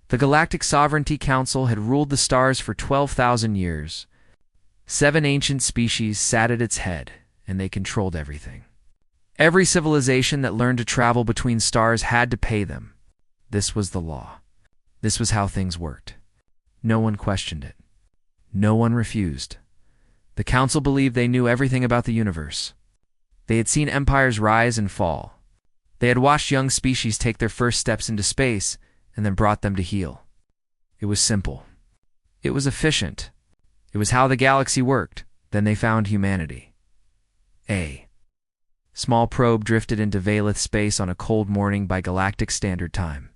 The Galactic Sovereignty Council had ruled the stars for 12,000 years. 7 ancient species sat at its head, and they controlled everything. Every civilization that learned to travel between stars had to pay them. This was the law. This was how things worked. No one questioned it. No one refused. The council believed they knew everything about the universe. They had seen empires rise and fall. They had watched young species take their first steps into space and then brought them to heel. It was simple. It was efficient. It was how the galaxy worked. Then they found humanity. A small probe drifted into Valith space on a cold morning by Galactic Standard Time.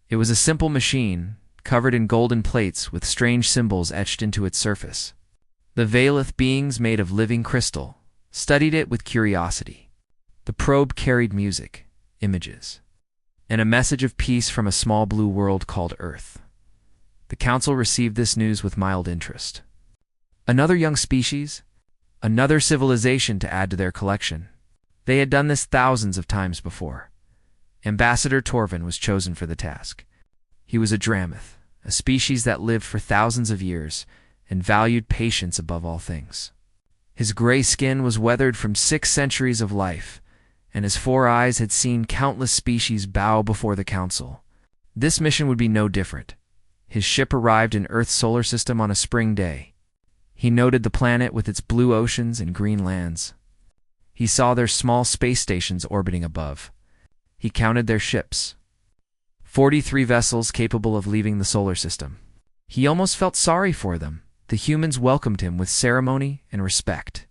It was a simple machine, covered in golden plates with strange symbols etched into its surface. The Valith beings, made of living crystal, studied it with curiosity. The probe carried music, images, and a message of peace from a small blue world called Earth. The council received this news with mild interest. Another young species, another civilization to add to their collection. They had done this thousands of times before. Ambassador Torvin was chosen for the task. He was a Drameth, a species that lived for thousands of years and valued patience above all things. His gray skin was weathered from 6 centuries of life, and his 4 eyes had seen countless species bow before the council. This mission would be no different. His ship arrived in Earth's solar system on a spring day. He noted the planet with its blue oceans and green lands. He saw their small space stations orbiting above. He counted their ships. 43 vessels capable of leaving the solar system. He almost felt sorry for them. The humans welcomed him with ceremony and respect.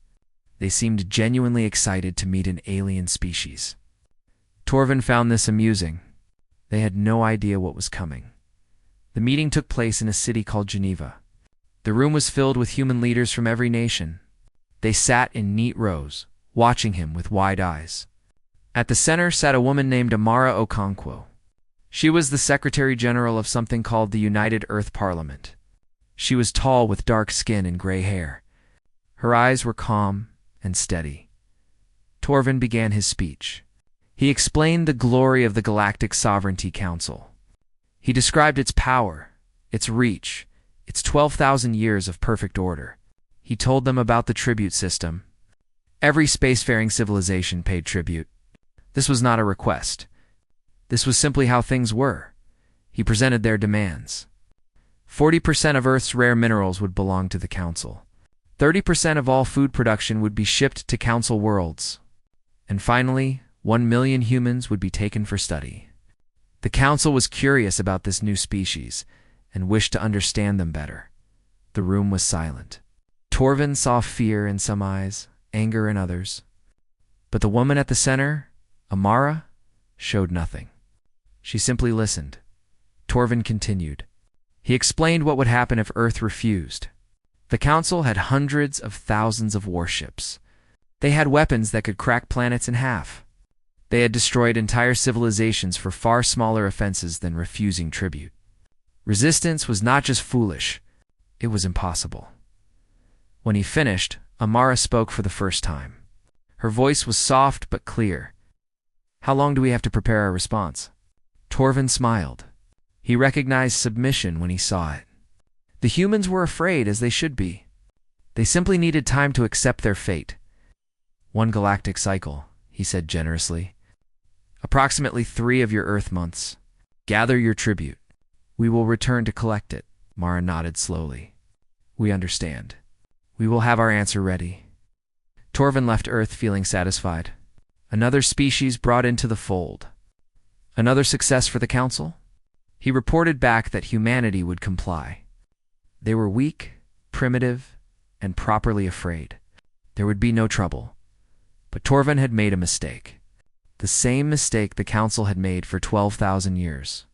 They seemed genuinely excited to meet an alien species. Torvin found this amusing. They had no idea what was coming. The meeting took place in a city called Geneva. The room was filled with human leaders from every nation. They sat in neat rows, watching him with wide eyes. At the center sat a woman named Amara Okonkwo. She was the Secretary General of something called the United Earth Parliament. She was tall with dark skin and gray hair. Her eyes were calm and steady. Torvin began his speech. He explained the glory of the Galactic Sovereignty Council. He described its power, its reach, its 12,000 years of perfect order. He told them about the tribute system. Every spacefaring civilization paid tribute. This was not a request. This was simply how things were. He presented their demands. 40% of Earth's rare minerals would belong to the Council. 30% of all food production would be shipped to Council worlds. And finally, 1 million humans would be taken for study. The Council was curious about this new species and wished to understand them better. The room was silent. Torvin saw fear in some eyes, anger in others. But the woman at the center, Amara, showed nothing. She simply listened. Torvin continued. He explained what would happen if Earth refused. The Council had hundreds of thousands of warships. They had weapons that could crack planets in half. They had destroyed entire civilizations for far smaller offenses than refusing tribute. Resistance was not just foolish, it was impossible. When he finished, Amara spoke for the first time. Her voice was soft but clear. How long do we have to prepare our response? Torvin smiled. He recognized submission when he saw it. The humans were afraid, as they should be. They simply needed time to accept their fate. 1 galactic cycle, he said generously. Approximately 3 of your Earth months. Gather your tribute. We will return to collect it. Mara nodded slowly. We understand. We will have our answer ready. Torvin left Earth feeling satisfied. Another species brought into the fold. Another success for the Council? He reported back that humanity would comply. They were weak, primitive, and properly afraid. There would be no trouble. But Torvin had made a mistake. The same mistake the Council had made for 12,000 years.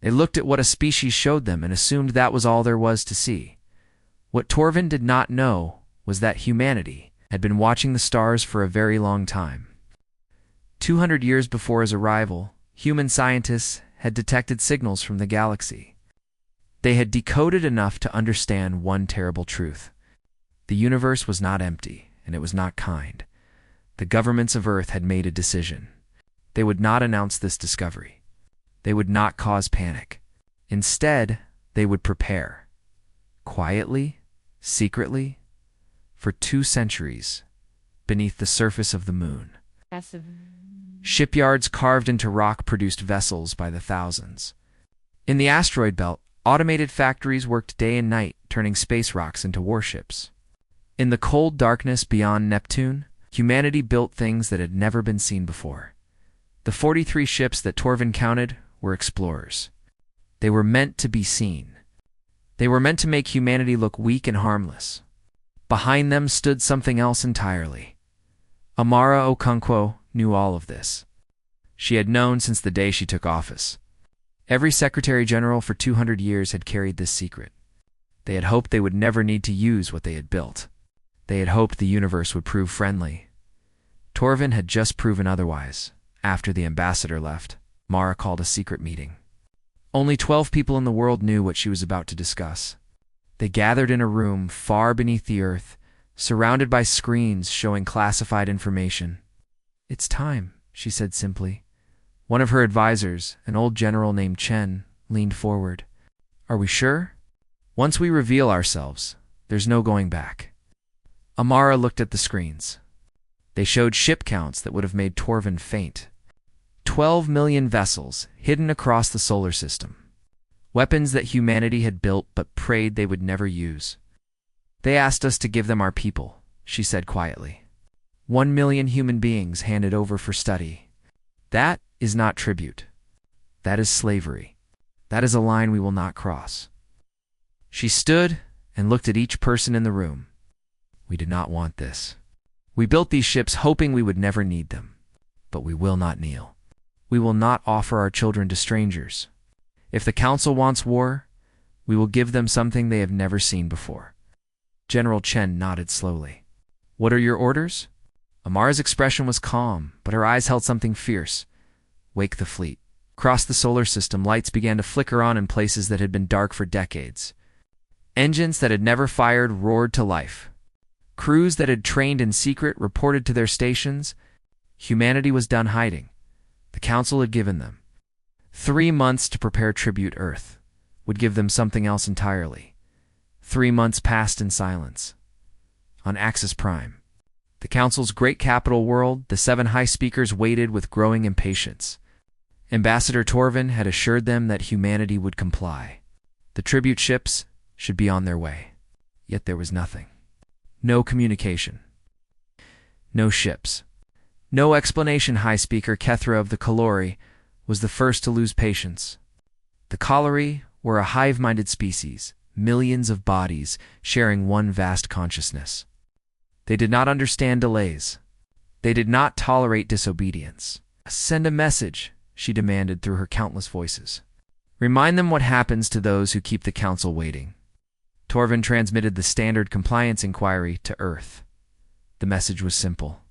They looked at what a species showed them and assumed that was all there was to see. What Torvin did not know was that humanity had been watching the stars for a very long time. 200 years before his arrival, human scientists had detected signals from the galaxy. They had decoded enough to understand one terrible truth. The universe was not empty, and it was not kind. The governments of Earth had made a decision. They would not announce this discovery. They would not cause panic. Instead, they would prepare, quietly, secretly, for 2 centuries, beneath the surface of the moon. Shipyards carved into rock produced vessels by the thousands. In the asteroid belt, automated factories worked day and night, turning space rocks into warships. In the cold darkness beyond Neptune, humanity built things that had never been seen before. The 43 ships that Torvin counted were explorers. They were meant to be seen. They were meant to make humanity look weak and harmless. Behind them stood something else entirely. Amara Okonkwo knew all of this. She had known since the day she took office. Every Secretary General for 200 years had carried this secret. They had hoped they would never need to use what they had built. They had hoped the universe would prove friendly. Torvin had just proven otherwise. After the ambassador left, Mara called a secret meeting. Only 12 people in the world knew what she was about to discuss. They gathered in a room far beneath the earth, surrounded by screens showing classified information. "It's time," she said simply. One of her advisors, an old general named Chen, leaned forward. "Are we sure? Once we reveal ourselves, there's no going back." Amara looked at the screens. They showed ship counts that would have made Torvin faint. 12 million vessels hidden across the solar system. Weapons that humanity had built but prayed they would never use. "They asked us to give them our people," she said quietly. 1 million human beings handed over for study. That is not tribute. That is slavery. That is a line we will not cross. She stood and looked at each person in the room. "We did not want this. We built these ships hoping we would never need them. But we will not kneel. We will not offer our children to strangers. If the Council wants war, we will give them something they have never seen before." General Chen nodded slowly. "What are your orders?" Amara's expression was calm, but her eyes held something fierce. "Wake the fleet." Across the solar system, lights began to flicker on in places that had been dark for decades. Engines that had never fired roared to life. Crews that had trained in secret reported to their stations. Humanity was done hiding. The Council had given them 3 months to prepare tribute. Earth would give them something else entirely. 3 months passed in silence. On Axis Prime, the Council's great capital world, the 7 high speakers waited with growing impatience. Ambassador Torvin had assured them that humanity would comply. The tribute ships should be on their way. Yet there was nothing. No communication. No ships. No explanation. High Speaker Kethra of the Kalori was the first to lose patience. The Kalori were a hive-minded species, millions of bodies sharing one vast consciousness. They did not understand delays. They did not tolerate disobedience. "Send a message," she demanded through her countless voices. "Remind them what happens to those who keep the Council waiting." Torvin transmitted the standard compliance inquiry to Earth. The message was simple.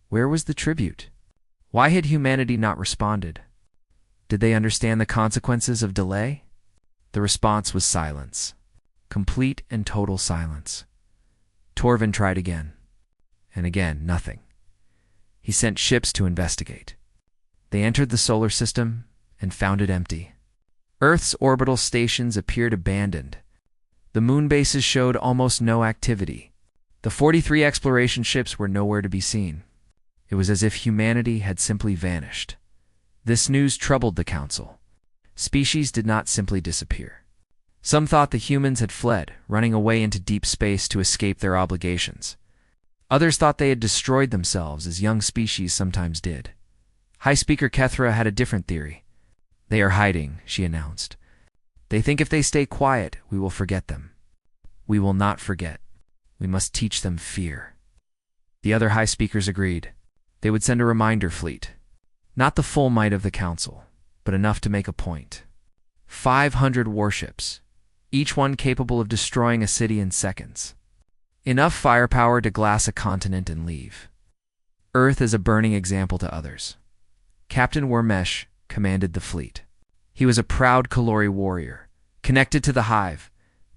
Where was the tribute? Why had humanity not responded? Did they understand the consequences of delay? The response was silence. Complete and total silence. Torvin tried again. And again, nothing. He sent ships to investigate. They entered the solar system and found it empty. Earth's orbital stations appeared abandoned. The moon bases showed almost no activity. The 43 exploration ships were nowhere to be seen. It was as if humanity had simply vanished. This news troubled the Council. Species did not simply disappear. Some thought the humans had fled, running away into deep space to escape their obligations. Others thought they had destroyed themselves, as young species sometimes did. High Speaker Kethra had a different theory. "They are hiding," she announced. "They think if they stay quiet, we will forget them. We will not forget. We must teach them fear." The other high speakers agreed. They would send a reminder fleet. Not the full might of the Council, but enough to make a point. 500 warships, each one capable of destroying a city in seconds. Enough firepower to glass a continent and leave. Earth is a burning example to others. Captain Wormesh commanded the fleet. He was a proud Kalori warrior, connected to the Hive,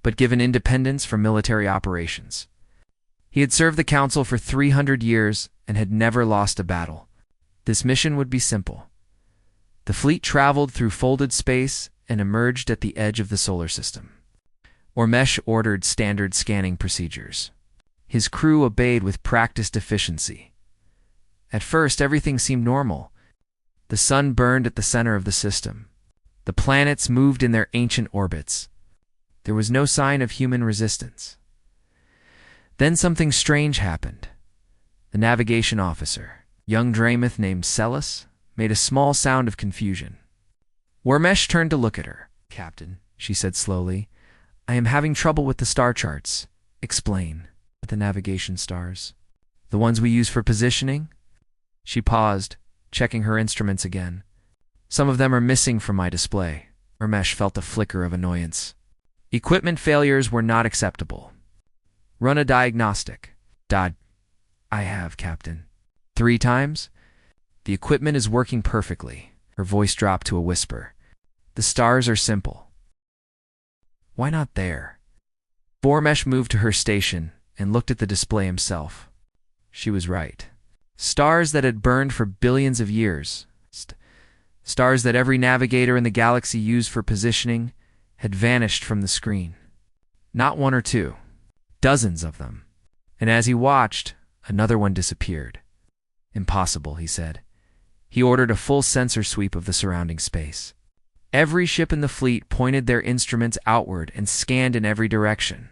but given independence for military operations. He had served the Council for 300 years and had never lost a battle. This mission would be simple. The fleet traveled through folded space and emerged at the edge of the solar system. Ormesh ordered standard scanning procedures. His crew obeyed with practiced efficiency. At first, everything seemed normal. The sun burned at the center of the system. The planets moved in their ancient orbits. There was no sign of human resistance. Then something strange happened. The navigation officer, young Dramoth named Celis, made a small sound of confusion. Wormesh turned to look at her. "Captain," she said slowly, "I am having trouble with the star charts." "Explain." "The navigation stars. The ones we use for positioning?" She paused, checking her instruments again. "Some of them are missing from my display." Ramesh felt a flicker of annoyance. Equipment failures were not acceptable. "Run a diagnostic." "I have, Captain." "3 times?" "The equipment is working perfectly." Her voice dropped to a whisper. "The stars are simple." "Why not there?" Vormesh moved to her station and looked at the display himself. She was right. Stars that had burned for billions of years, stars that every navigator in the galaxy used for positioning, had vanished from the screen. Not 1 or 2, dozens of them. And as he watched, another one disappeared. "Impossible," he said. He ordered a full sensor sweep of the surrounding space. Every ship in the fleet pointed their instruments outward and scanned in every direction.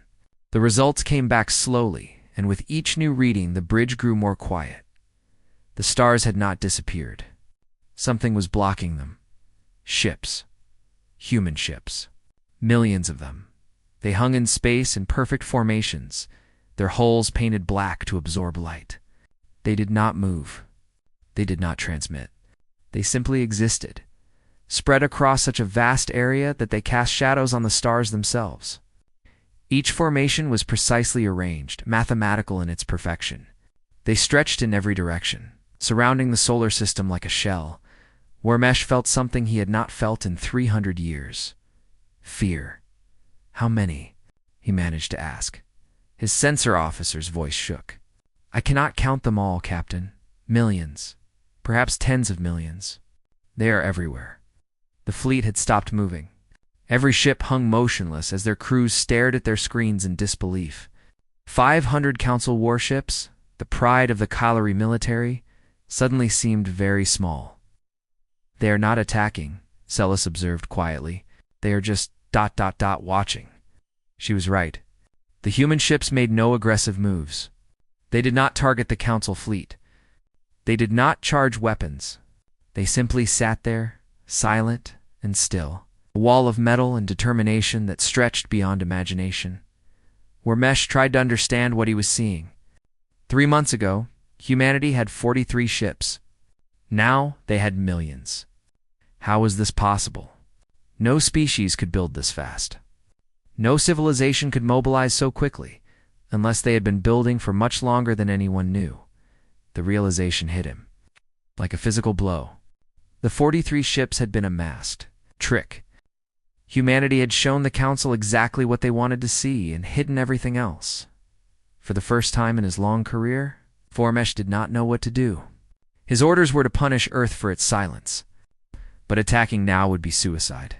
The results came back slowly, and with each new reading, the bridge grew more quiet. The stars had not disappeared. Something was blocking them. Ships. Human ships. Millions of them. They hung in space in perfect formations, their hulls painted black to absorb light. They did not move. They did not transmit. They simply existed, spread across such a vast area that they cast shadows on the stars themselves. Each formation was precisely arranged, mathematical in its perfection. They stretched in every direction, surrounding the solar system like a shell. Wormesh felt something he had not felt in 300 years. Fear. "How many?" he managed to ask. His sensor officer's voice shook. "I cannot count them all, Captain. Millions. Perhaps tens of millions. They are everywhere." The fleet had stopped moving. Every ship hung motionless as their crews stared at their screens in disbelief. 500 Council warships, the pride of the Kalari military, suddenly seemed very small. "They are not attacking," Celis observed quietly. "They are just ... watching." She was right. The human ships made no aggressive moves. They did not target the Council fleet. They did not charge weapons. They simply sat there, silent and still, a wall of metal and determination that stretched beyond imagination. Wormesh tried to understand what he was seeing. 3 months ago, humanity had 43 ships. Now they had millions. How was this possible? No species could build this fast. No civilization could mobilize so quickly, unless they had been building for much longer than anyone knew. The realization hit him like a physical blow. The 43 ships had been a masked trick. Humanity had shown the Council exactly what they wanted to see and hidden everything else. For the first time in his long career, Vormesh did not know what to do. His orders were to punish Earth for its silence, but attacking now would be suicide.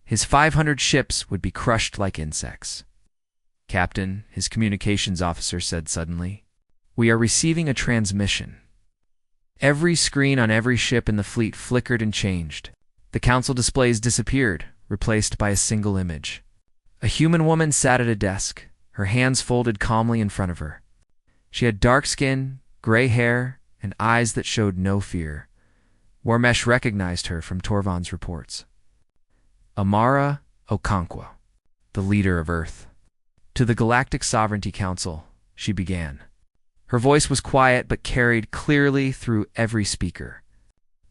His 500 ships would be crushed like insects. "Captain," his communications officer said suddenly, "we are receiving a transmission." Every screen on every ship in the fleet flickered and changed. The Council displays disappeared, replaced by a single image. A human woman sat at a desk, her hands folded calmly in front of her. She had dark skin, gray hair, and eyes that showed no fear. Wormesh recognized her from Torvan's reports. Amara Okonkwo, the leader of Earth. "To the Galactic Sovereignty Council," she began. Her voice was quiet but carried clearly through every speaker.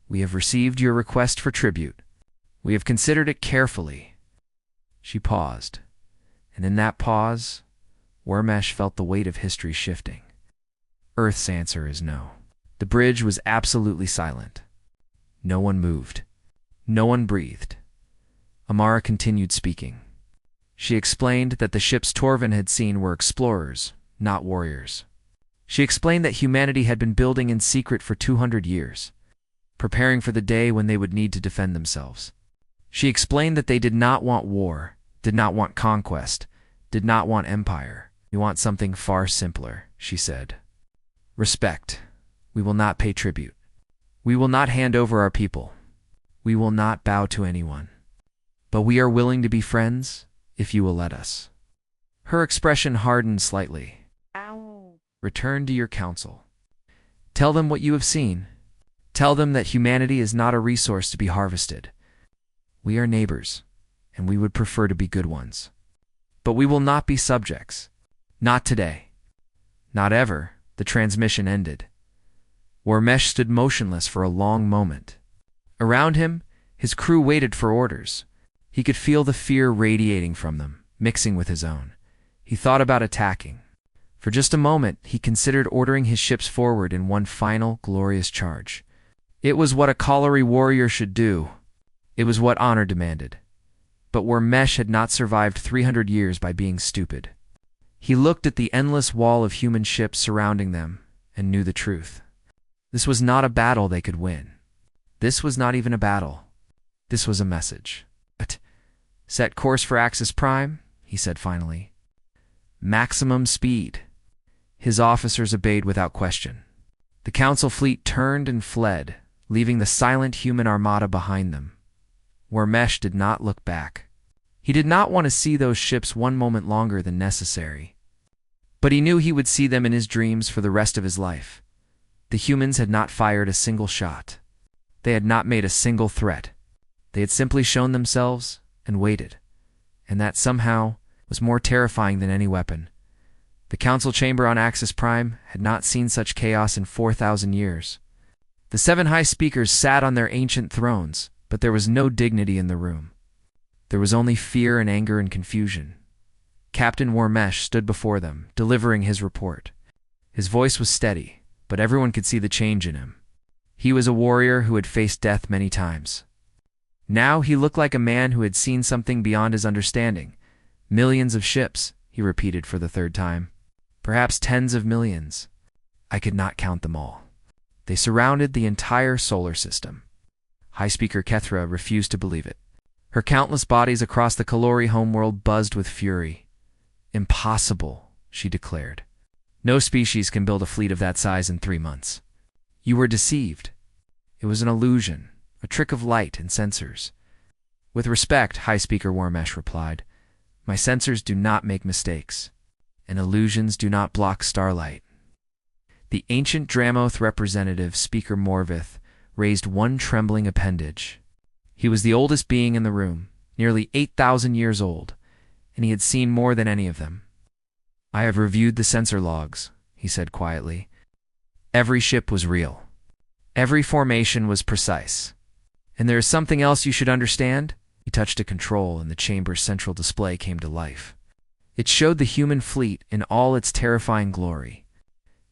"We have received your request for tribute. We have considered it carefully." She paused, and in that pause, Wormesh felt the weight of history shifting. Earth's answer is no. The bridge was absolutely silent. No one moved. No one breathed. Amara continued speaking. She explained that the ships Torvan had seen were explorers, not warriors. She explained that humanity had been building in secret for 200 years, preparing for the day when they would need to defend themselves. She explained that they did not want war, did not want conquest, did not want empire. We want something far simpler, she said. Respect. We will not pay tribute. We will not hand over our people. We will not bow to anyone. But we are willing to be friends, if you will let us. Her expression hardened slightly. Ow. Return to your council. Tell them what you have seen. Tell them that humanity is not a resource to be harvested. We are neighbors, and we would prefer to be good ones. But we will not be subjects. Not today. Not ever. The transmission ended. Warmesh stood motionless for a long moment. Around him, his crew waited for orders. He could feel the fear radiating from them, mixing with his own. He thought about attacking. For just a moment, he considered ordering his ships forward in one final, glorious charge. It was what a Kalari warrior should do. It was what honor demanded. But Warmesh had not survived 300 years by being stupid. He looked at the endless wall of human ships surrounding them and knew the truth. This was not a battle they could win. This was not even a battle. This was a message. But set course for Axis Prime, he said finally. Maximum speed. His officers obeyed without question. The Council fleet turned and fled, leaving the silent human armada behind them. Warmesh did not look back. He did not want to see those ships one moment longer than necessary. But he knew he would see them in his dreams for the rest of his life. The humans had not fired a single shot. They had not made a single threat. They had simply shown themselves and waited. And that somehow was more terrifying than any weapon. The council chamber on Axis Prime had not seen such chaos in 4,000 years. The 7 high speakers sat on their ancient thrones, but there was no dignity in the room. There was only fear and anger and confusion. Captain Warmesh stood before them, delivering his report. His voice was steady, but everyone could see the change in him. He was a warrior who had faced death many times. Now he looked like a man who had seen something beyond his understanding. Millions of ships, he repeated for the 3rd time. Perhaps tens of millions. I could not count them all. They surrounded the entire solar system. High Speaker Kethra refused to believe it. Her countless bodies across the Kalori homeworld buzzed with fury. Impossible, she declared. No species can build a fleet of that size in 3 months. You were deceived. It was an illusion, a trick of light and sensors. With respect, High Speaker Warmesh replied, my sensors do not make mistakes, and illusions do not block starlight. The ancient Dramoth representative, Speaker Morvith, raised one trembling appendage. He was the oldest being in the room, nearly 8,000 years old, and he had seen more than any of them. I have reviewed the sensor logs, he said quietly. Every ship was real. Every formation was precise. And there is something else you should understand? He touched a control, and the chamber's central display came to life. It showed the human fleet in all its terrifying glory.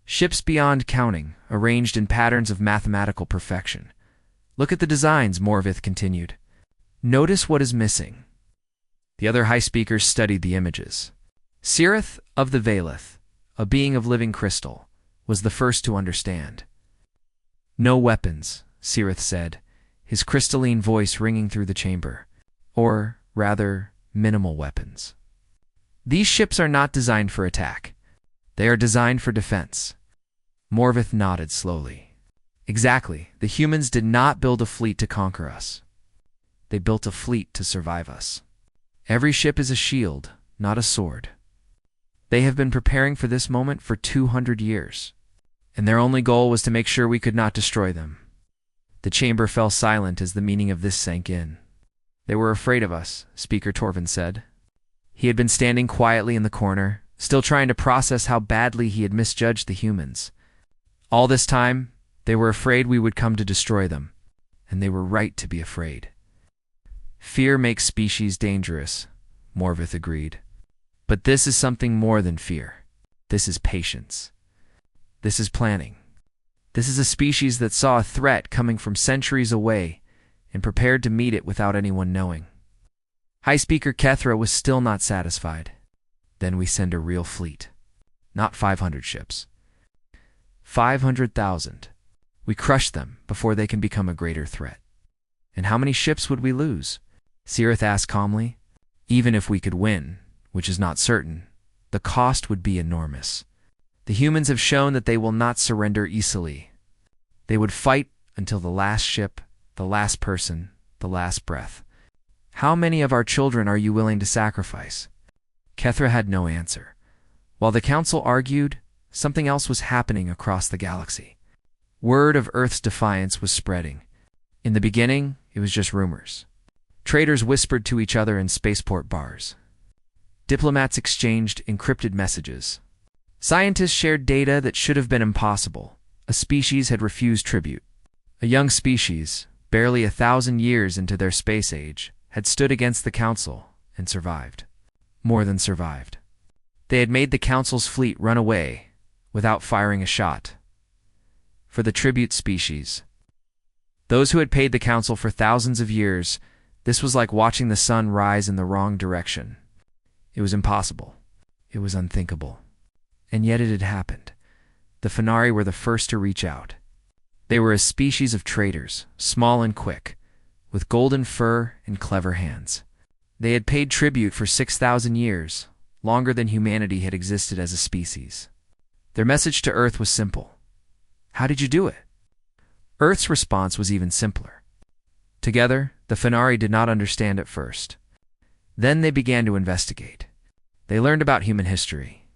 Ships beyond counting, arranged in patterns of mathematical perfection. Look at the designs, Morvith continued. Notice what is missing. The other high speakers studied the images. Sirith of the Valeth, a being of living crystal, was the first to understand. No weapons, Sirith said, his crystalline voice ringing through the chamber. Or, rather, minimal weapons. These ships are not designed for attack. They are designed for defense. Morvith nodded slowly. Exactly. The humans did not build a fleet to conquer us. They built a fleet to survive us. Every ship is a shield, not a sword. They have been preparing for this moment for 200 years, and their only goal was to make sure we could not destroy them. The chamber fell silent as the meaning of this sank in. They were afraid of us, Speaker Torvin said. He had been standing quietly in the corner, still trying to process how badly he had misjudged the humans. All this time, they were afraid we would come to destroy them, and they were right to be afraid. Fear makes species dangerous, Morvith agreed. But this is something more than fear. This is patience. This is planning. This is a species that saw a threat coming from centuries away and prepared to meet it without anyone knowing. High Speaker Kethra was still not satisfied. Then we send a real fleet. Not 500 ships. 500,000. We crush them before they can become a greater threat. And how many ships would we lose? Sirith asked calmly. Even if we could win, which is not certain, the cost would be enormous. The humans have shown that they will not surrender easily. They would fight until the last ship, the last person, the last breath. How many of our children are you willing to sacrifice? Kethra had no answer. While the council argued, something else was happening across the galaxy. Word of Earth's defiance was spreading. In the beginning, it was just rumors. Traders whispered to each other in spaceport bars. Diplomats exchanged encrypted messages. Scientists shared data that should have been impossible. A species had refused tribute. A young species, barely 1,000 years into their space age, had stood against the council and survived. More than survived. They had made the council's fleet run away without firing a shot. For the tribute species, those who had paid the council for thousands of years, this was like watching the sun rise in the wrong direction. It was impossible. It was unthinkable. And yet it had happened. The Fenari were the first to reach out. They were a species of traders, small and quick, with golden fur and clever hands. They had paid tribute for 6,000 years, longer than humanity had existed as a species. Their message to Earth was simple. How did you do it? Earth's response was even simpler. Together, the Fenari did not understand at first. Then they began to investigate. They learned about human history.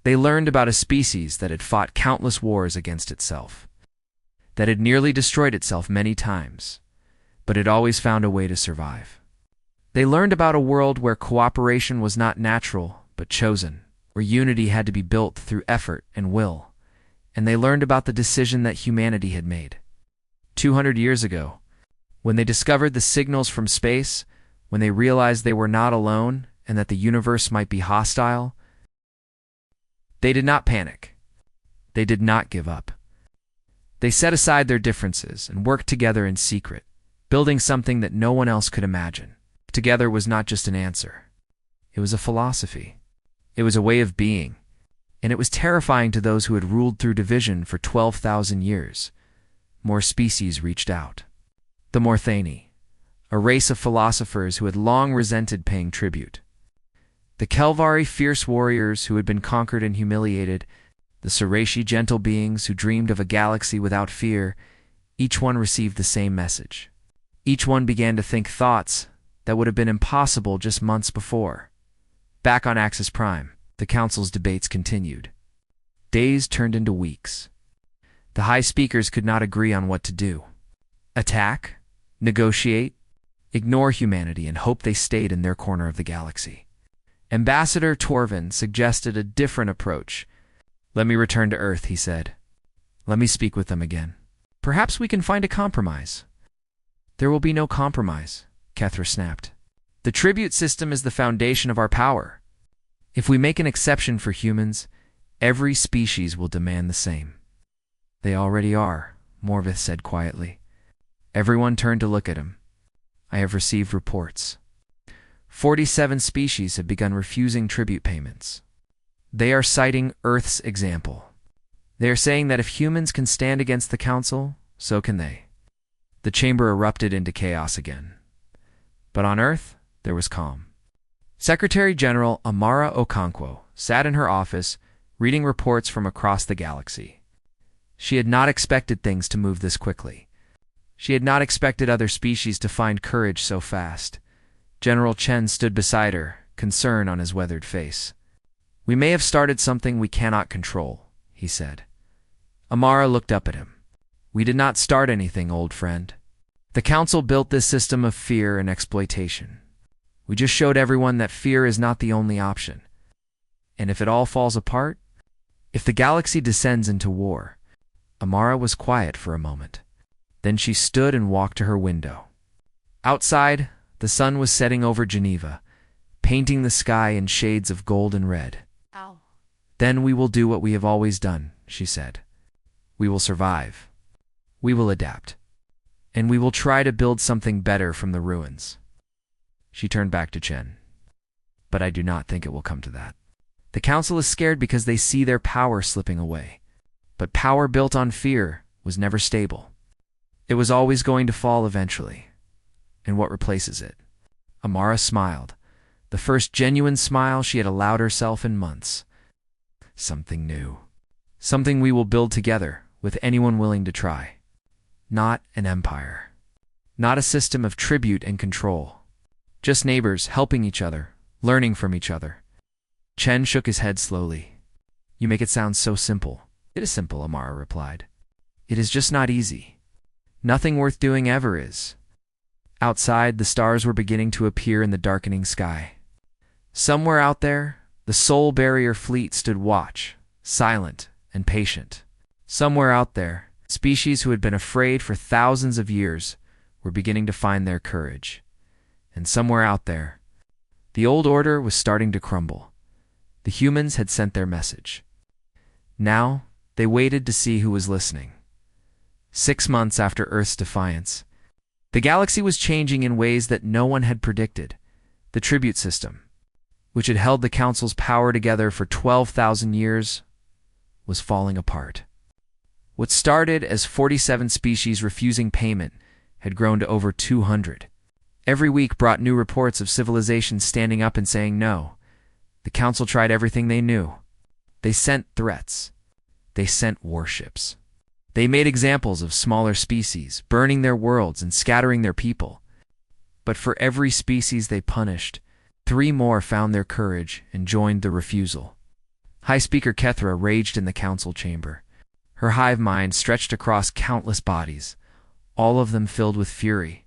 They learned about a species that had fought countless wars against itself, that had nearly destroyed itself many times, but had always found a way to survive. They learned about a world where cooperation was not natural, but chosen, where unity had to be built through effort and will. And they learned about the decision that humanity had made. 200 years ago, when they discovered the signals from space, when they realized they were not alone and that the universe might be hostile, they did not panic. They did not give up. They set aside their differences and worked together in secret, building something that no one else could imagine. Together was not just an answer. It was a philosophy. It was a way of being. And it was terrifying to those who had ruled through division for 12,000 years. More species reached out. The Morthani, a race of philosophers who had long resented paying tribute. The Kelvari, fierce warriors who had been conquered and humiliated. The Sarashi, gentle beings who dreamed of a galaxy without fear. Each one received the same message. Each one began to think thoughts that would have been impossible just months before. Back on Axis Prime, the council's debates continued. Days turned into weeks. The high speakers could not agree on what to do. Attack? Negotiate? Ignore humanity and hope they stayed in their corner of the galaxy. Ambassador Torvin suggested a different approach. Let me return to Earth, he said. Let me speak with them again. Perhaps we can find a compromise. There will be no compromise, Kethra snapped. The tribute system is the foundation of our power. If we make an exception for humans, every species will demand the same. They already are, Morvith said quietly. Everyone turned to look at him. I have received reports. 47 species have begun refusing tribute payments. They are citing Earth's example. They are saying that if humans can stand against the Council, so can they. The chamber erupted into chaos again. But on Earth, there was calm. Secretary General Amara Okonkwo sat in her office, reading reports from across the galaxy. She had not expected things to move this quickly. She had not expected other species to find courage so fast. General Chen stood beside her, concern on his weathered face. We may have started something we cannot control, he said. Amara looked up at him. We did not start anything, old friend. The Council built this system of fear and exploitation. We just showed everyone that fear is not the only option. And if it all falls apart, if the galaxy descends into war. Amara was quiet for a moment. Then she stood and walked to her window. Outside, the sun was setting over Geneva, painting the sky in shades of gold and red. Ow. Then we will do what we have always done, she said. We will survive. We will adapt. And we will try to build something better from the ruins. She turned back to Chen. But I do not think it will come to that. The Council is scared because they see their power slipping away. But power built on fear was never stable. It was always going to fall eventually. And what replaces it? Amara smiled, the first genuine smile she had allowed herself in months. Something new. Something we will build together, with anyone willing to try. Not an empire. Not a system of tribute and control. Just neighbors helping each other, learning from each other. Chen shook his head slowly. You make it sound so simple. It is simple, Amara replied. It is just not easy. Nothing worth doing ever is. Outside, the stars were beginning to appear in the darkening sky. Somewhere out there, the Soul Barrier fleet stood watch, silent and patient. Somewhere out there, species who had been afraid for thousands of years were beginning to find their courage. And somewhere out there, the old order was starting to crumble. The humans had sent their message. Now, they waited to see who was listening. 6 months after Earth's defiance, the galaxy was changing in ways that no one had predicted. The tribute system, which had held the Council's power together for 12,000 years, was falling apart. What started as 47 species refusing payment had grown to over 200. Every week brought new reports of civilizations standing up and saying no. The Council tried everything they knew. They sent threats. They sent warships. They made examples of smaller species, burning their worlds and scattering their people. But for every species they punished, 3 more found their courage and joined the refusal. High Speaker Kethra raged in the council chamber. Her hive mind stretched across countless bodies, all of them filled with fury.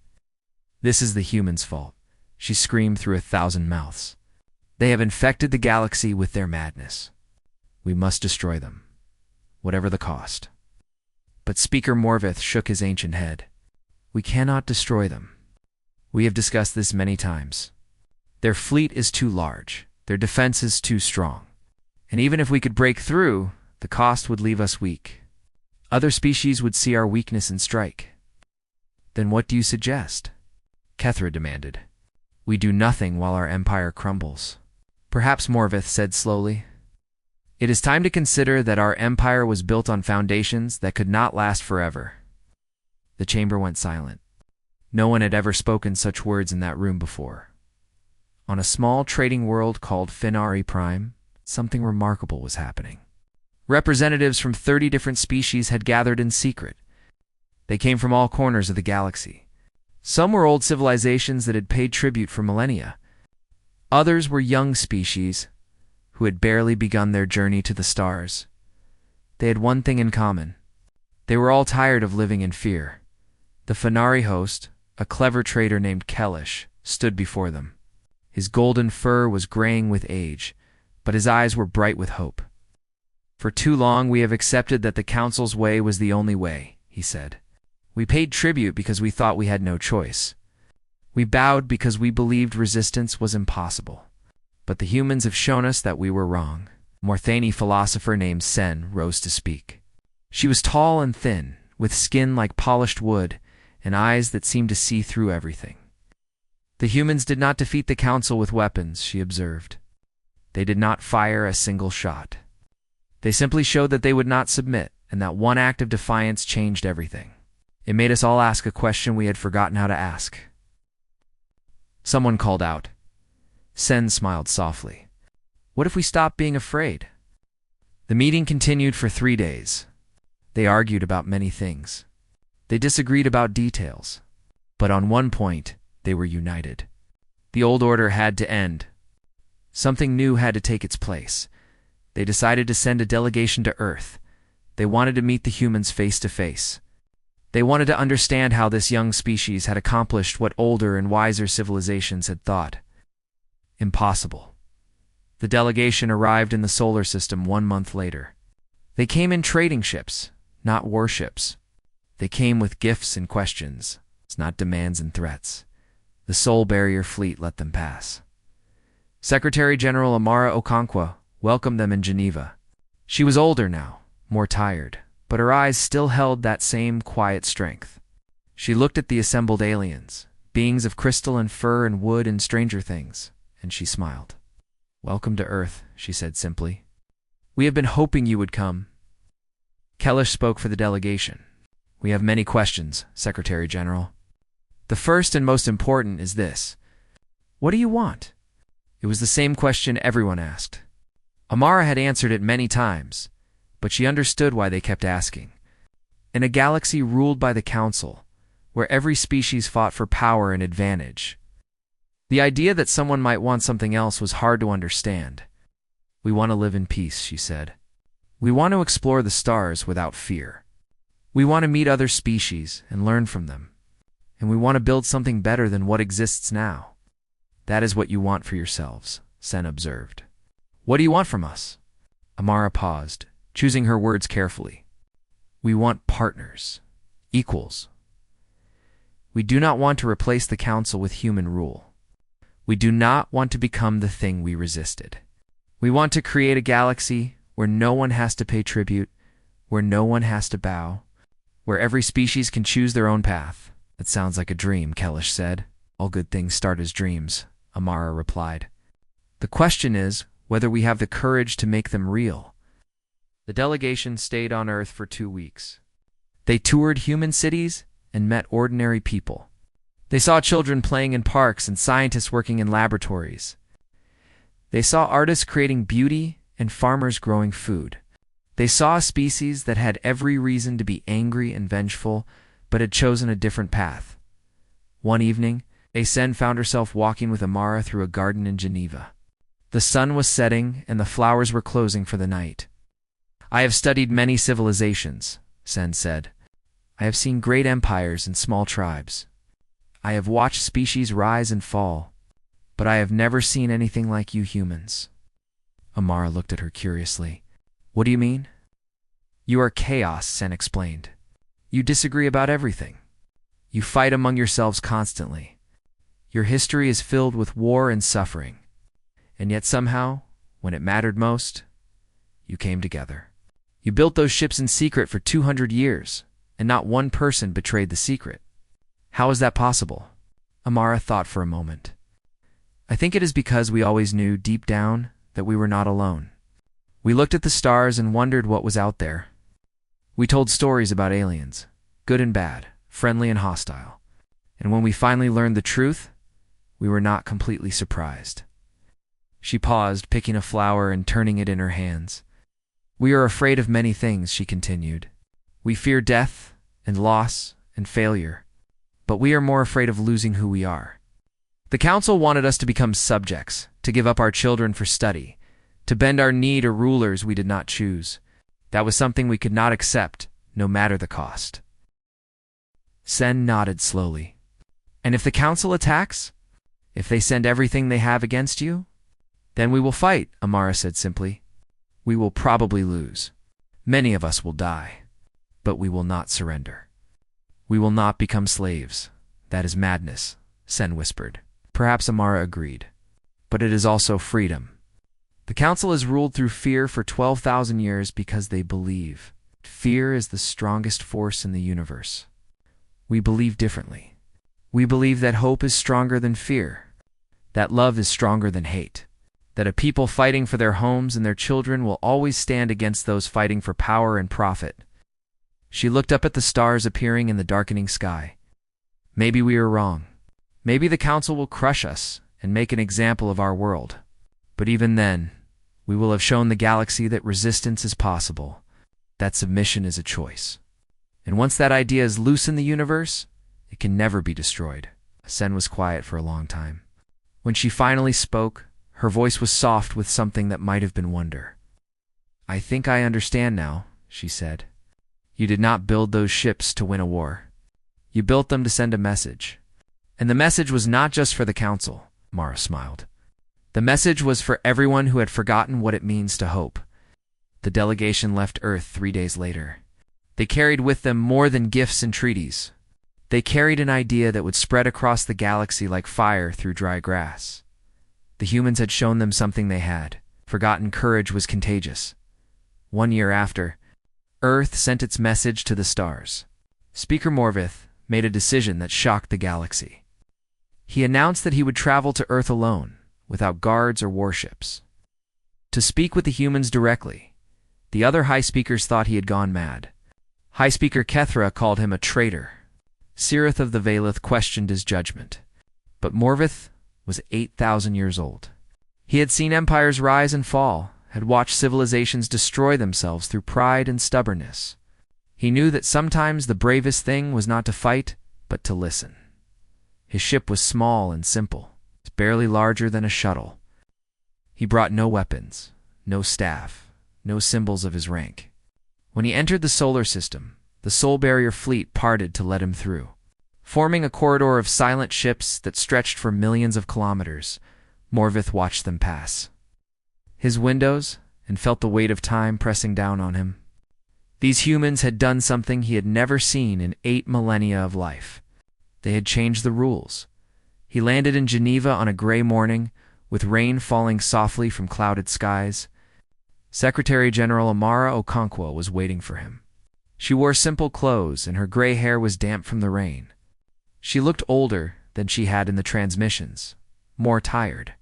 This is the humans' fault, she screamed through 1,000 mouths. They have infected the galaxy with their madness. We must destroy them, whatever the cost. But Speaker Morvith shook his ancient head. We cannot destroy them. We have discussed this many times. Their fleet is too large, their defense is too strong. And even if we could break through, the cost would leave us weak. Other species would see our weakness and strike. Then what do you suggest? Kethra demanded. We do nothing while our empire crumbles. Perhaps Morvith said slowly. It is time to consider that our empire was built on foundations that could not last forever. The chamber went silent. No one had ever spoken such words in that room before. On a small trading world called Finari Prime, something remarkable was happening. Representatives from 30 different species had gathered in secret. They came from all corners of the galaxy. Some were old civilizations that had paid tribute for millennia. Others were young species who had barely begun their journey to the stars. They had one thing in common. They were all tired of living in fear. The Finari host, a clever trader named Kellish, stood before them. His golden fur was graying with age, but his eyes were bright with hope. For too long we have accepted that the Council's way was the only way, he said. We paid tribute because we thought we had no choice. We bowed because we believed resistance was impossible. But the humans have shown us that we were wrong. A Morthani philosopher named Sen rose to speak. She was tall and thin, with skin like polished wood and eyes that seemed to see through everything. The humans did not defeat the Council with weapons, she observed. They did not fire a single shot. They simply showed that they would not submit, and that one act of defiance changed everything. It made us all ask a question we had forgotten how to ask. Someone called out. Sen smiled softly. What if we stopped being afraid? The meeting continued for 3 days. They argued about many things. They disagreed about details. But on one point, they were united. The old order had to end. Something new had to take its place. They decided to send a delegation to Earth. They wanted to meet the humans face to face. They wanted to understand how this young species had accomplished what older and wiser civilizations had thought impossible. The delegation arrived in the solar system 1 month later. They came in trading ships, not warships. They came with gifts and questions, not demands and threats. The Soul Barrier fleet let them pass. Secretary General Amara Okonkwo welcomed them in Geneva. She was older now, more tired, but her eyes still held that same quiet strength. She looked at the assembled aliens, beings of crystal and fur and wood and stranger things, and she smiled. Welcome to Earth, she said simply. We have been hoping you would come. Kellish spoke for the delegation. We have many questions, Secretary General. The first and most important is this. What do you want? It was the same question everyone asked. Amara had answered it many times, but she understood why they kept asking. In a galaxy ruled by the Council, where every species fought for power and advantage, the idea that someone might want something else was hard to understand. We want to live in peace, she said. We want to explore the stars without fear. We want to meet other species and learn from them. And we want to build something better than what exists now. That is what you want for yourselves, Sen observed. What do you want from us? Amara paused, choosing her words carefully. We want partners, equals. We do not want to replace the Council with human rule. We do not want to become the thing we resisted. We want to create a galaxy where no one has to pay tribute, where no one has to bow, where every species can choose their own path. That sounds like a dream, Kellish said. All good things start as dreams, Amara replied. The question is whether we have the courage to make them real. The delegation stayed on Earth for 2 weeks. They toured human cities and met ordinary people. They saw children playing in parks and scientists working in laboratories. They saw artists creating beauty and farmers growing food. They saw a species that had every reason to be angry and vengeful, but had chosen a different path. One evening, Sen found herself walking with Amara through a garden in Geneva. The sun was setting and the flowers were closing for the night. I have studied many civilizations, Sen said. I have seen great empires and small tribes. I have watched species rise and fall, but I have never seen anything like you humans. Amara looked at her curiously. What do you mean? You are chaos, Sen explained. You disagree about everything. You fight among yourselves constantly. Your history is filled with war and suffering. And yet somehow, when it mattered most, you came together. You built those ships in secret for 200 years, and not one person betrayed the secret. How is that possible? Amara thought for a moment. I think it is because we always knew deep down that we were not alone. We looked at the stars and wondered what was out there. We told stories about aliens, good and bad, friendly and hostile. And when we finally learned the truth, we were not completely surprised. She paused, picking a flower and turning it in her hands. We are afraid of many things, she continued. We fear death and loss and failure, but we are more afraid of losing who we are. The Council wanted us to become subjects, to give up our children for study, to bend our knee to rulers we did not choose. That was something we could not accept, no matter the cost. Sen nodded slowly. And if the Council attacks? If they send everything they have against you? Then we will fight, Amara said simply. We will probably lose. Many of us will die. But we will not surrender. We will not become slaves. That is madness, Sen whispered. Perhaps Amara agreed. But it is also freedom. The Council has ruled through fear for 12,000 years because they believe. Fear is the strongest force in the universe. We believe differently. We believe that hope is stronger than fear, that love is stronger than hate, that a people fighting for their homes and their children will always stand against those fighting for power and profit. She looked up at the stars appearing in the darkening sky. Maybe we are wrong. Maybe the Council will crush us and make an example of our world. But even then, we will have shown the galaxy that resistance is possible, that submission is a choice. And once that idea is loose in the universe, it can never be destroyed. Sen was quiet for a long time. When she finally spoke, her voice was soft with something that might have been wonder. I think I understand now, she said. You did not build those ships to win a war. You built them to send a message. And the message was not just for the Council, Mara smiled. The message was for everyone who had forgotten what it means to hope. The delegation left Earth 3 days later. They carried with them more than gifts and treaties. They carried an idea that would spread across the galaxy like fire through dry grass. The humans had shown them something they had. Forgotten courage was contagious. 1 year after, Earth sent its message to the stars. Speaker Morvith made a decision that shocked the galaxy. He announced that he would travel to Earth alone, without guards or warships, to speak with the humans directly. The other High Speakers thought he had gone mad. High Speaker Kethra called him a traitor. Cirith of the Valith questioned his judgment. But Morvith was 8,000 years old. He had seen empires rise and fall, had watched civilizations destroy themselves through pride and stubbornness. He knew that sometimes the bravest thing was not to fight, but to listen. His ship was small and simple, barely larger than a shuttle. He brought no weapons, no staff, no symbols of his rank. When he entered the solar system, the Soul Barrier fleet parted to let him through, forming a corridor of silent ships that stretched for millions of kilometers. Morvith watched them pass his windows and felt the weight of time pressing down on him. These humans had done something he had never seen in 8 millennia of life. They had changed the rules. He landed in Geneva on a gray morning, with rain falling softly from clouded skies. Secretary General Amara Okonkwo was waiting for him. She wore simple clothes, and her gray hair was damp from the rain. She looked older than she had in the transmissions, more tired.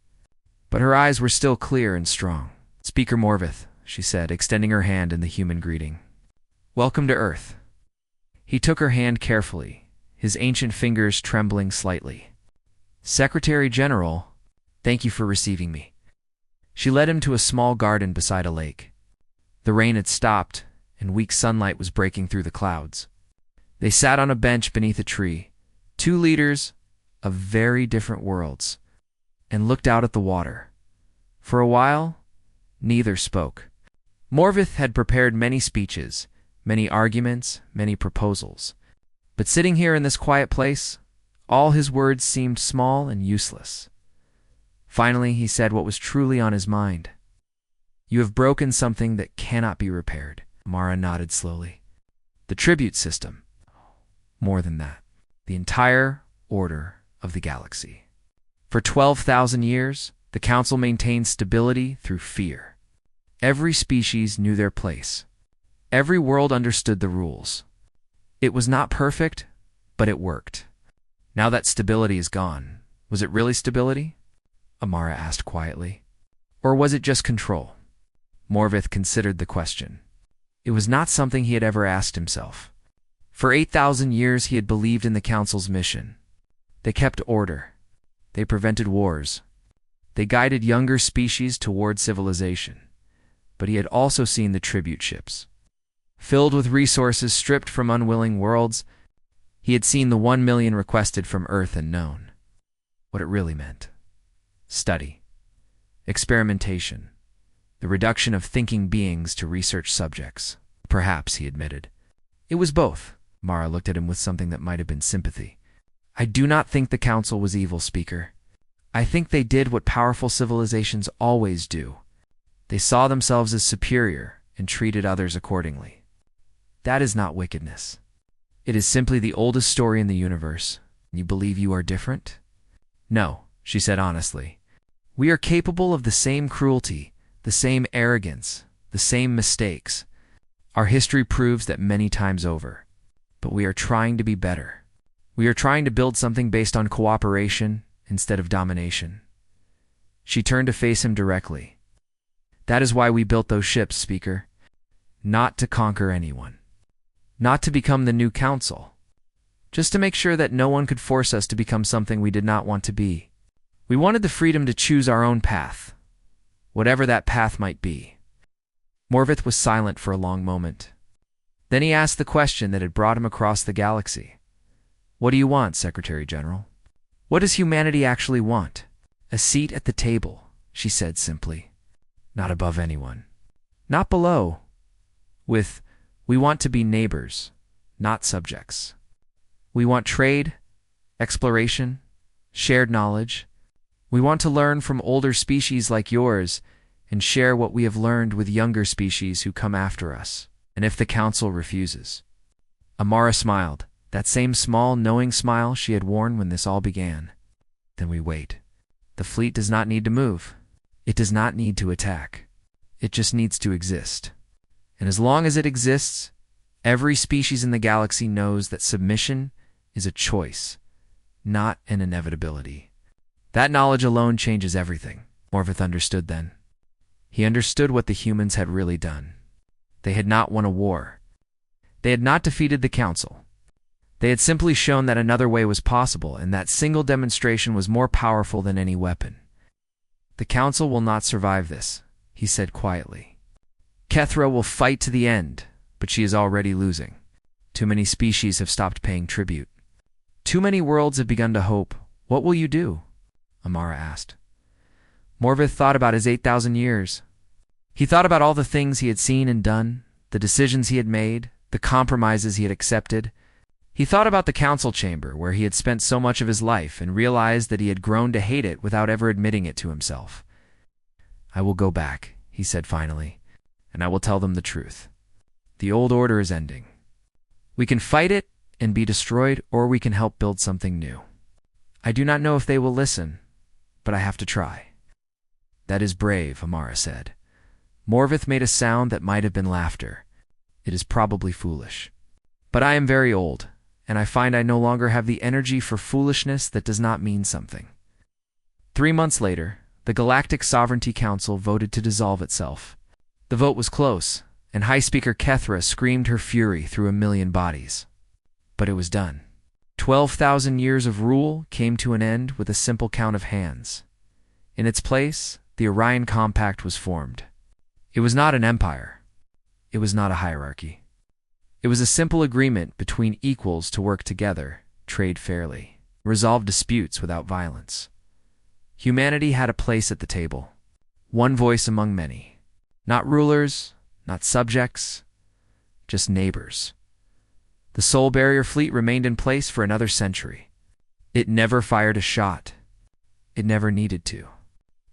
But her eyes were still clear and strong. "Speaker Morvith," she said, extending her hand in the human greeting. "Welcome to Earth." He took her hand carefully, his ancient fingers trembling slightly. "Secretary General, thank you for receiving me." She led him to a small garden beside a lake. The rain had stopped, and weak sunlight was breaking through the clouds. They sat on a bench beneath a tree, 2 leaders of very different worlds, and looked out at the water. For a while, neither spoke. Morvith had prepared many speeches, many arguments, many proposals. But sitting here in this quiet place, all his words seemed small and useless. Finally, he said what was truly on his mind. "You have broken something that cannot be repaired." Mara nodded slowly. "The tribute system. More than that. The entire order of the galaxy. For 12,000 years, the Council maintained stability through fear. Every species knew their place. Every world understood the rules. It was not perfect, but it worked. Now that stability is gone, was it really stability?" Amara asked quietly. "Or was it just control?" Morvith considered the question. It was not something he had ever asked himself. For 8,000 years he had believed in the Council's mission. They kept order. They prevented wars. They guided younger species toward civilization. But he had also seen the tribute ships, filled with resources stripped from unwilling worlds. He had seen the 1 million requested from Earth and known what it really meant. Study. Experimentation. The reduction of thinking beings to research subjects. Perhaps, he admitted. It was both. Mara looked at him with something that might have been sympathy. "I do not think the Council was evil, Speaker. I think they did what powerful civilizations always do. They saw themselves as superior and treated others accordingly. That is not wickedness. It is simply the oldest story in the universe. You believe you are different?" "No," she said honestly. "We are capable of the same cruelty, the same arrogance, the same mistakes. Our history proves that many times over. But we are trying to be better. We are trying to build something based on cooperation instead of domination." She turned to face him directly. "That is why we built those ships, Speaker. Not to conquer anyone. Not to become the new Council. Just to make sure that no one could force us to become something we did not want to be. We wanted the freedom to choose our own path, whatever that path might be." Morvith was silent for a long moment. Then he asked the question that had brought him across the galaxy. "What do you want, Secretary General? What does humanity actually want?" "A seat at the table," she said simply. "Not above anyone. Not below. We want to be neighbors, not subjects. We want trade, exploration, shared knowledge. We want to learn from older species like yours and share what we have learned with younger species who come after us. And if the Council refuses..." Amara smiled, that same small, knowing smile she had worn when this all began. "Then we wait. The fleet does not need to move. It does not need to attack. It just needs to exist. And as long as it exists, every species in the galaxy knows that submission is a choice, not an inevitability. That knowledge alone changes everything." Morvith understood then. He understood what the humans had really done. They had not won a war. They had not defeated the Council. They had simply shown that another way was possible, and that single demonstration was more powerful than any weapon. "The Council will not survive this," he said quietly. "Kethra will fight to the end, but she is already losing. Too many species have stopped paying tribute. Too many worlds have begun to hope. What will you do?" Amara asked. Morvith thought about his 8,000 years. He thought about all the things he had seen and done, the decisions he had made, the compromises he had accepted. He thought about the council chamber where he had spent so much of his life and realized that he had grown to hate it without ever admitting it to himself. "I will go back," he said finally, "and I will tell them the truth. The old order is ending. We can fight it and be destroyed, or we can help build something new. I do not know if they will listen, but I have to try." "That is brave," Amara said. Morvith made a sound that might have been laughter. "It is probably foolish. But I am very old, and I find I no longer have the energy for foolishness that does not mean something." 3 months later, the Galactic Sovereignty Council voted to dissolve itself. The vote was close, and High Speaker Kethra screamed her fury through a million bodies. But it was done. 12,000 years of rule came to an end with a simple count of hands. In its place, the Orion Compact was formed. It was not an empire. It was not a hierarchy. It was a simple agreement between equals to work together, trade fairly, resolve disputes without violence. Humanity had a place at the table, one voice among many. Not rulers, not subjects, just neighbors. The Soul Barrier fleet remained in place for another century. It never fired a shot. It never needed to.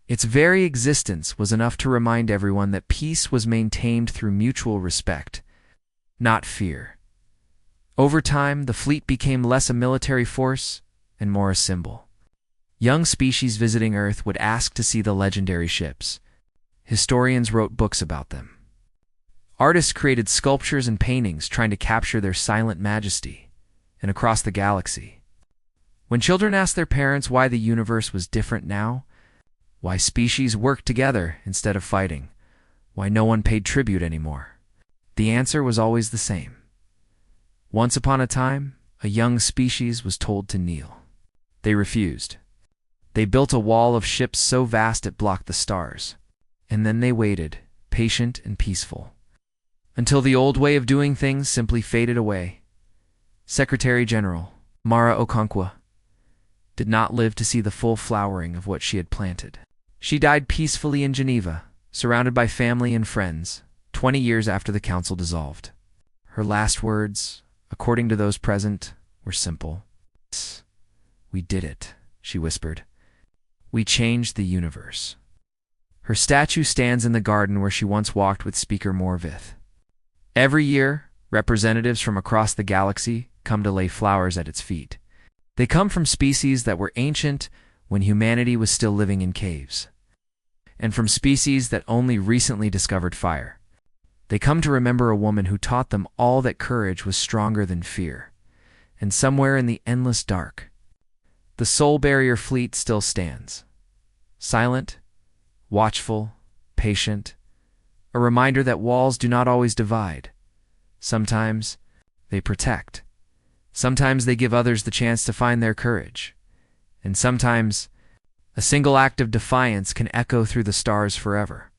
Its very existence was enough to remind everyone that peace was maintained through mutual respect, not fear. Over time, the fleet became less a military force and more a symbol. Young species visiting Earth would ask to see the legendary ships. Historians wrote books about them. Artists created sculptures and paintings trying to capture their silent majesty. And across the galaxy, when children asked their parents why the universe was different now, why species worked together instead of fighting, why no one paid tribute anymore, the answer was always the same. Once upon a time, a young species was told to kneel. They refused. They built a wall of ships so vast it blocked the stars. And then they waited, patient and peaceful, until the old way of doing things simply faded away. Secretary General Mara Okonkwo did not live to see the full flowering of what she had planted. She died peacefully in Geneva, surrounded by family and friends, 20 years after the council dissolved. Her last words, according to those present, were simple. "We did it," she whispered. "We changed the universe." Her statue stands in the garden where she once walked with Speaker Morvith. Every year, representatives from across the galaxy come to lay flowers at its feet. They come from species that were ancient when humanity was still living in caves, and from species that only recently discovered fire. They come to remember a woman who taught them all that courage was stronger than fear. And somewhere in the endless dark, the Soul Barrier fleet still stands. Silent, watchful, patient, a reminder that walls do not always divide. Sometimes they protect. Sometimes they give others the chance to find their courage. And sometimes a single act of defiance can echo through the stars forever.